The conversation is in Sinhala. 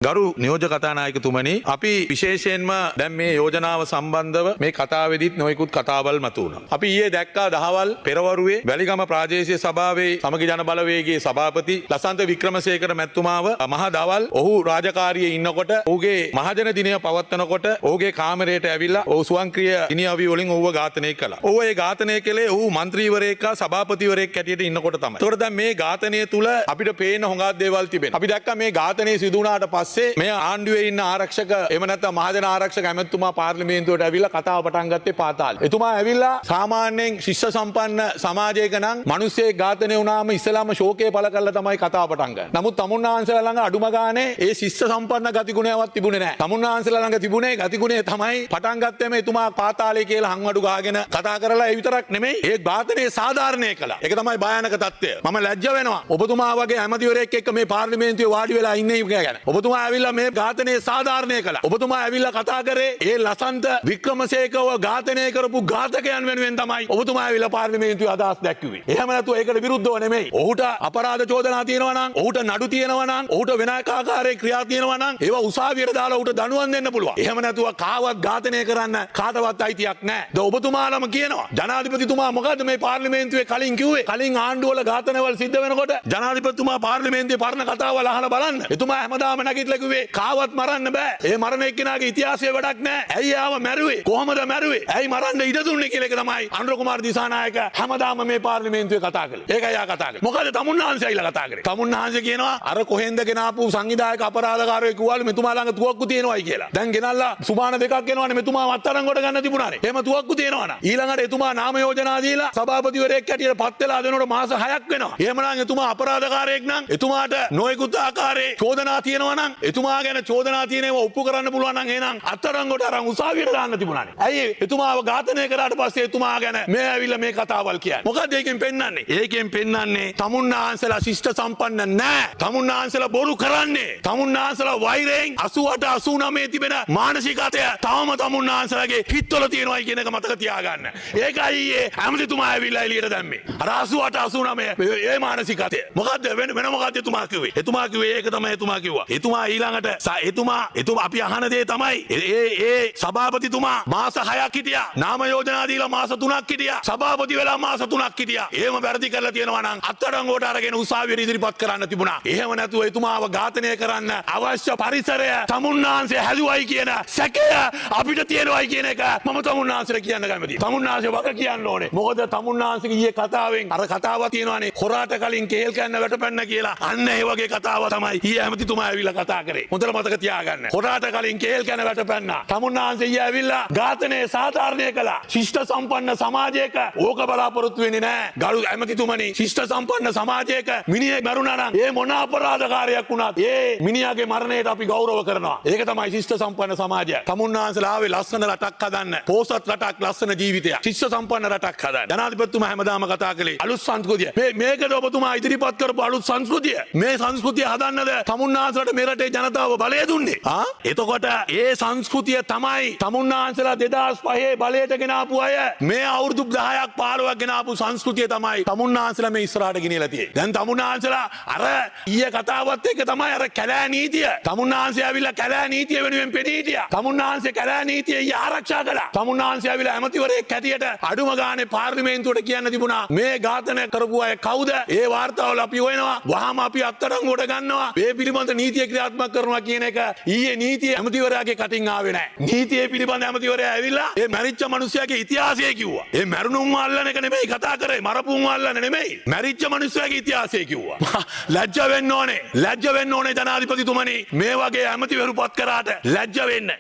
ගරු නියෝජ්‍ය කතානායකතුමනි අපි විශේෂයෙන්ම දැන් මේ යෝජනාව සම්බන්ධව මේ කතාවේදීත් නොයෙකුත් කතාවල් මතුවුණා. අපි ඊයේ දැක්කා දහවල් පෙරවරුවේ වැලිගම ප්‍රාදේශීය සභාවේ සමගි ජන බලවේගයේ සභාපති ලසන්ත වික්‍රමසේකර මැතිතුමාව මහ දවල් ඔහු රාජකාරියේ ඉන්නකොට ඔහුගේ මහජන දිනය පවත්වනකොට ඔහුගේ කාමරයට ඇවිල්ලා ඔහු ස්වයංක්‍රීය දිනියවි වලින් ඔහුව ඝාතනය කළා. ඔහු ඒ ඝාතනය කළේ ඔහු മന്ത്രിවරයෙක් හා සභාපතිවරයෙක් හැටියට ඉන්නකොට තමයි. ඒතකොට දැන් මේ ඝාතනය තුල අපිට පේන හොඟක් දේවල් තිබෙනවා. අපි දැක්කා මේ ඝාතනය සිදු වුණාට පස්සේ මේ ආණ්ඩුවේ ඉන්න ආරක්ෂක එහෙම නැත්නම් මහජන ආරක්ෂක ඇමතුමා පාර්ලිමේන්තුවට ඇවිල්ලා කතාව පටන් ගත්තේ පාතාලේ. එතුමා ඇවිල්ලා සාමාන්‍යයෙන් ශිෂ්‍ය සම්පන්න සමාජයක නම් මිනිස්සෙක් ඝාතනය වුණාම ඉස්සලාම ශෝකය පළ කරලා තමයි කතාව පටන් ගන්නේ. නමුත් තමුන්නාන්සලා ළඟ අඩුම ගානේ ඒ ශිෂ්‍ය සම්පන්න ගතිගුණයවත් තිබුණේ නැහැ. තමුන්නාන්සලා ළඟ තිබුණේ ගතිගුණය තමයි පටන් ගත්තේම එතුමා පාතාලේ කියලා හංවඩු ගාගෙන කතා කරලා ඒ විතරක් නෙමෙයි ඒ ඝාතනයේ සාධාරණය කළා. ඒක තමයි භයානක තත්ත්වය. මම ලැජ්ජ වෙනවා. ඔබතුමා වගේ ඇමතිවරයෙක් එක්ක මේ පාර්ලිමේන්තුවේ වාඩි වෙලා ඉන්නේ ගැන. ඔබතුමා ඇවිල්ලා මේ ඝාතනයේ සාධාරණය කළා. ඔබතුමා ඇවිල්ලා කතා කරේ ඒ ලසන්ත වික්‍රමසේකව ඝාතනය කරපු ඝාතකයන් වෙනුවෙන් තමයි ඔබතුමා ඇවිල්ලා පාර්ලිමේන්තුවේ අදහස් දැක්වුවේ. එහෙම නැතුව ඒකට විරුද්ධව නෙමෙයි. ඔහුට අපරාධ චෝදනා තියෙනවා නම්, ඔහුට නඩු තියෙනවා නම්, ඔහුට විනායකාකාරයේ ක්‍රියා තියෙනවා නම් ඒවා උසාවියට දාලා ඔහුට දඬුවම් දෙන්න පුළුවන්. එහෙම නැතුව කාවත් ඝාතනය කරන්න කාටවත් අයිතියක් නැහැ. ද ඔබතුමාලම කියනවා ජනාධිපතිතුමා මොකද්ද මේ පාර්ලිමේන්තුවේ කලින් කිව්වේ? කලින් ආණ්ඩුවල ඝාතනවල සිද්ධ වෙනකොට ජනාධිපතිතුමා පාර්ලිමේන්තුවේ පරණ කතාවල් අහලා බලන්න. එතුමා හැමදාම නැගිටලා කිව්වේ කාවත් මරන්න බෑ. ඒ මරණ එක්කෙනාගේ ඉතිහාසය වැඩක් නැහැ. ඇයි ආව මැරුවේ? කොහමද මැරුවේ? ඇයි මරන්න ඉඩ දුන්නේ කියලා එක තමයි අනුර කුමාර දිසානායක හැමදාම මේ පාර්ලිමේන්තුවේ කතා කළේ. ඒකයි යා කතා කළේ. මොකද තමුන්නාන්සයිලා කතා කරේ. තමුන්නාන්සේ කියනවා අර කොහෙන්ද ගෙනාපු සංවිධායක අපරාධකාරයෙක් කිව්වලු මෙතුමා ළඟ තුවක්කු තියෙනවායි කියලා. දැන් ගෙනල්ලා සුමාන දෙකක් ගෙනවනේ මෙතුමා අත්අඩංගුවට ගන්න තිබුණානේ. එහෙම තුවක්කු තියෙනවා නා. ඊළඟට එතුමා නාම යෝජනා දීලා සභාපතිවරයෙක් හැටියට පත් වෙලා දෙනකොට මාස 6ක් වෙනවා. එහෙමනම් එතුමා අපරාධකාරයෙක් නම් එතුමාට නොයෙකුත් ආකාරයේ චෝදනා තියෙනවා නම් එතුමා ගැන චෝදනා තියෙනවා ඔප්පු කරන්න පුළුවන් නම් එහෙනම් අත්අඩංගුවට අරන් උසාවියට දාන්න තිබුණානේ. ඇයි එතුමාව ඝාතනය කරාට පස්සේ එතුමා ගැන මේ ඇවිල්ලා මේ කතාවල් කියන්නේ? මොකද ඒකෙන් පෙන්වන්නේ? ඒකෙන් පෙන්වන්නේ තමුන්නාන්සලා ශිෂ්ට සම්පන්න නැහැ. තමුන්නාන්සලා බොරු කරන්නේ. තමුන්නාන්සලා වෛරයෙන් 88 89 තිබෙන මානසිකත්වය තවම තමුන්නාන්සලාගේ හිතවල තියෙනවායි කියන එක මතක තියාගන්න. ඒකයි ඒ ඇමතිතුමා ඇවිල්ලා එළියට දැම්මේ. අර 88 89 ඒ මානසිකත්වය. මොකද්ද වෙන මොකද්ද එතුමා කිව්වේ? එතුමා කිව්වේ ඒක තමයි එතුමා කිව්වා. එතුමා ඊළඟට එතුමා අපි අහන දේ තමයි ඒ සභාපතිතුමා මාස 6ක් හිටියා. නාම යෝජනා දීලා මාස 3ක් හිටියා. සභාපති වෙලා මාස 3ක් හිටියා. එහෙම වැරදි කරලා තියෙනවා නම් අත්අඩංගුවට අරගෙන උසාවියට ඉදිරිපත් කරන්න තිබුණා. එහෙම නැතුව එතුමාව ඝාතනය කරන්න අවශ්‍ය පරිසරය තමුන්නාන්සේ හැදුවයි කියන සැකය අපිට තියෙනවයි කියන එක මම තමුන්නාන්සේට කියන්න කැමතියි. තමුන්නාන්සේ වග කියන්න ඕනේ. මොකද තමුන්නාන්සේගේ ඊයේ කතාවෙන් අර කතාවක් තියෙනවානේ හොරාට කලින් කේල් කන්න වැටපැන්න කියලා. අන්න ඒ වගේ කතාව තමයි ඊයේ ඇමතිතුමා ඇවිල්ලා කතා කරේ. හොඳට මතක තියාගන්න. හොරාට කලින් කේල් කන වැටපැන්නා. තමුන්නාන්සේ ඊයේ ඇවිල්ලා ඝාතනයේ සාධාරණය කළා. ශිෂ්ට සම්පන්න සමාජයක ඕක බලාපොරොත්තු වෙන්නේ නැහැ. ගරු ඇමතිතුමනි ශිෂ්ට සම්පන්න සමාජයක මිනිහෙක් මරුණා නම් ඒ මොන අපරාධකාරයක් වුණත් ඒ මිනිහාගේ මරණයට අපි ගෞරව කරනවා. ඒක තමයි ශිෂ්ට සම්පන්න සමාජය. තමුන්නාන්සලා ආවේ ලස්සන රටක් හදන්න. පෝසත් රටක් ලස්සන ජීවිතයක්. ශිෂ්ට සම්පන්න රටක් හදන්න. ජනාධිපතිතුමා හැමදාම කතා කළේ අලුත් සංස්කෘතිය. මේකද ඔබතුමා ඉදිරිපත් කරපු අලුත් සංස්කෘතිය. මේ සංස්කෘතිය හදන්නද තමුන්නාන්සලට මේ රටේ ජනතාව බලය දුන්නේ. එතකොට ඒ සංස්කෘතිය තමයි තමුන්නාන්සලා 2005 බලයට ගෙනාපු අය මේ අවුරුදු 10ක් 15ක් ගෙනාපු සංස්කෘතිය තමයි තමුන්නාන්සලා මේ ඉස්සරහට ගෙනියලා තියෙන්නේ. දැන් තමුන්නාන්සලා අර ඊයේ කතාවත් එක්ක තමයි අර කැලෑ නීතිය. තමුන්නාන්සේ ඇවිල්ලා කැලෑ නීතිය වෙනුවෙන් පෙනී හිටියා. තමුන්නාන්සේ කැලෑ නීතිය ඊයේ ආරක්ෂා කළා. තමුන්නාන්සේ ඇවිල්ලා ඇමතිවරයෙක් හැටියට අඩුම ගානේ පාර්ලිමේන්තුවට කියන්න තිබුණා මේ ඝාතනය කරපු අය කවුද? ඒ වාර්තාවල අපි හොයනවා. වහාම අපි අත්අඩංගුවට ගන්නවා. මේ පිළිබඳ නීතිය ක්‍රියාත්මක කරනවා කියන එක ඊයේ නීතිය ඇමතිවරයාගේ කටින් ආවේ නැහැ. නීතිය පිළිබඳ ඇමතිවරයා ඇවිල්ලා ඒ මැරිච්ච මිනිහයාගේ ඉතිහාසය කිව්වා. ඒ මැරුණුන්ව අල්ලන එක නෙමෙයි කතා කරේ. මරපුන්ව අල්ලන නෙමෙයි. මැරිච්ච මිනිහයාගේ ඉතිහාසය කිව්වා. ලැජ්ජ වෙන්න ඕනේ. ලැජ්ජ වෙන්න ඕනේ ජනාධිපතිතුමනි. මේ වගේ ඇමතිවරු පත් කරාට ලැජ්ජ වෙන්න.